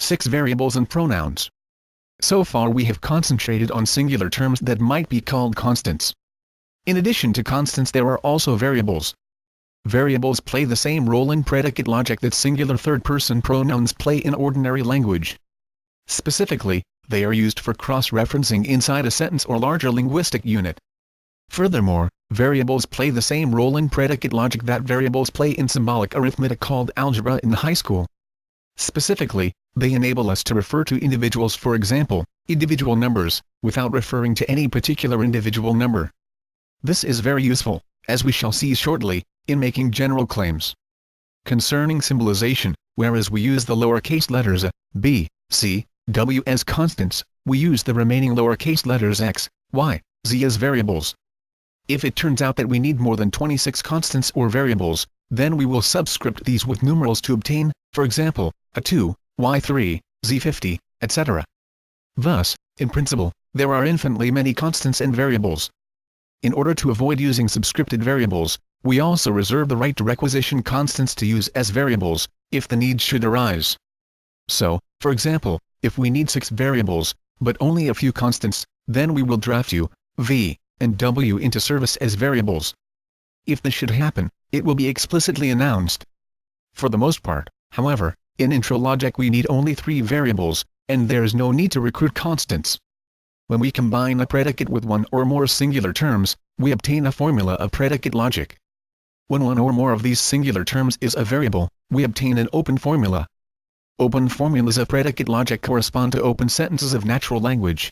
6 variables and pronouns. So far we have concentrated on singular terms that might be called constants. In addition to constants there are also variables. Variables play the same role in predicate logic that singular third-person pronouns play in ordinary language. Specifically, they are used for cross-referencing inside a sentence or larger linguistic unit. Furthermore, variables play the same role in predicate logic that variables play in symbolic arithmetic called algebra in high school. Specifically, they enable us to refer to individuals, for example, individual numbers, without referring to any particular individual number. This is very useful, as we shall see shortly, in making general claims. Concerning symbolization, whereas we use the lowercase letters a, b, c, w as constants, we use the remaining lowercase letters x, y, z as variables. If it turns out that we need more than 26 constants or variables, then we will subscript these with numerals to obtain, for example, a2, y3, z50, etc. Thus, in principle, there are infinitely many constants and variables. In order to avoid using subscripted variables, we also reserve the right to requisition constants to use as variables, if the need should arise. So, for example, if we need 6 variables, but only a few constants, then we will draft u, v, and w into service as variables. If this should happen, it will be explicitly announced. For the most part, however, in intro logic we need only 3 variables, and there is no need to recruit constants. When we combine a predicate with one or more singular terms, we obtain a formula of predicate logic. When one or more of these singular terms is a variable, we obtain an open formula. Open formulas of predicate logic correspond to open sentences of natural language.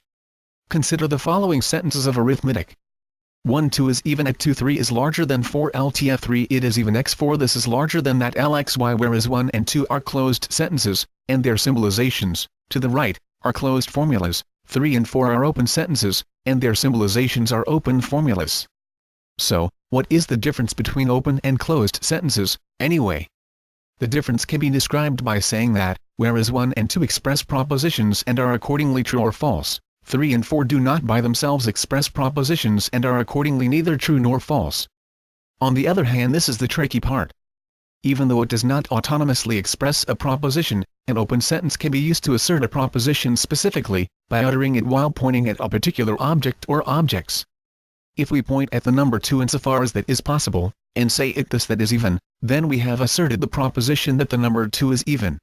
Consider the following sentences of arithmetic. 1 2 is even at 2 3 is larger than 4 LTF 3 it is even x 4 this is larger than that LXY whereas 1 and 2 are closed sentences, and their symbolizations, to the right, are closed formulas, 3 and 4 are open sentences, and their symbolizations are open formulas. So, what is the difference between open and closed sentences, anyway? The difference can be described by saying that, whereas 1 and 2 express propositions and are accordingly true or false, 3 and 4 do not by themselves express propositions and are accordingly neither true nor false. On the other hand, this is the tricky part. Even though it does not autonomously express a proposition, an open sentence can be used to assert a proposition specifically, by uttering it while pointing at a particular object or objects. If we point at the number 2 insofar as that is possible, and say it thus that is even, then we have asserted the proposition that the number 2 is even.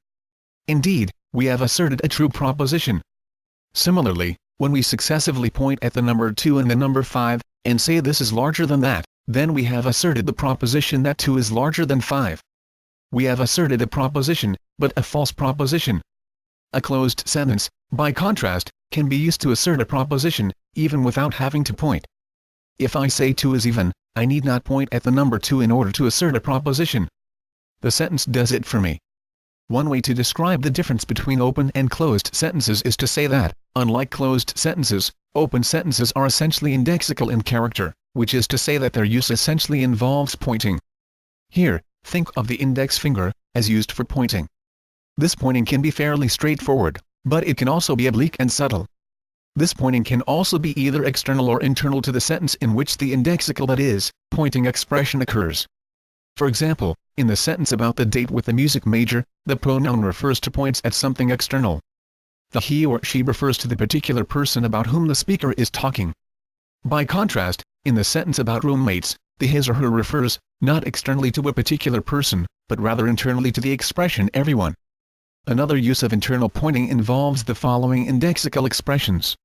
Indeed, we have asserted a true proposition. Similarly, when we successively point at the number 2 and the number 5, and say this is larger than that, then we have asserted the proposition that 2 is larger than 5. We have asserted a proposition, but a false proposition. A closed sentence, by contrast, can be used to assert a proposition, even without having to point. If I say 2 is even, I need not point at the number 2 in order to assert a proposition. The sentence does it for me. One way to describe the difference between open and closed sentences is to say that, unlike closed sentences, open sentences are essentially indexical in character, which is to say that their use essentially involves pointing. Here, think of the index finger, as used for pointing. This pointing can be fairly straightforward, but it can also be oblique and subtle. This pointing can also be either external or internal to the sentence in which the indexical that is, pointing expression occurs. For example, in the sentence about the date with the music major, the pronoun refers to points at something external. The he or she refers to the particular person about whom the speaker is talking. By contrast, in the sentence about roommates, the his or her refers, not externally to a particular person, but rather internally to the expression everyone. Another use of internal pointing involves the following indexical expressions.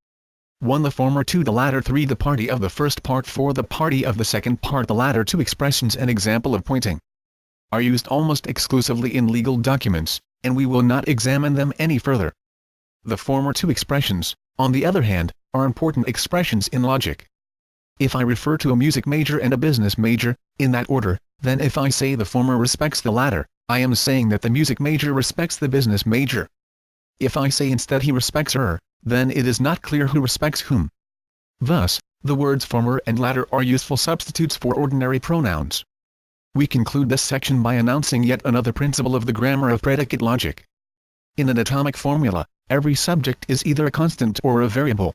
1 the former 2 the latter 3 the party of the first part 4 the party of the second part. The latter 2 expressions, an example of pointing, are used almost exclusively in legal documents, and we will not examine them any further. The former 2 expressions, on the other hand, are important expressions in logic. If I refer to a music major and a business major, in that order, then if I say the former respects the latter, I am saying that the music major respects the business major. If I say instead he respects her, then it is not clear who respects whom. Thus, the words former and latter are useful substitutes for ordinary pronouns. We conclude this section by announcing yet another principle of the grammar of predicate logic. In an atomic formula, every subject is either a constant or a variable.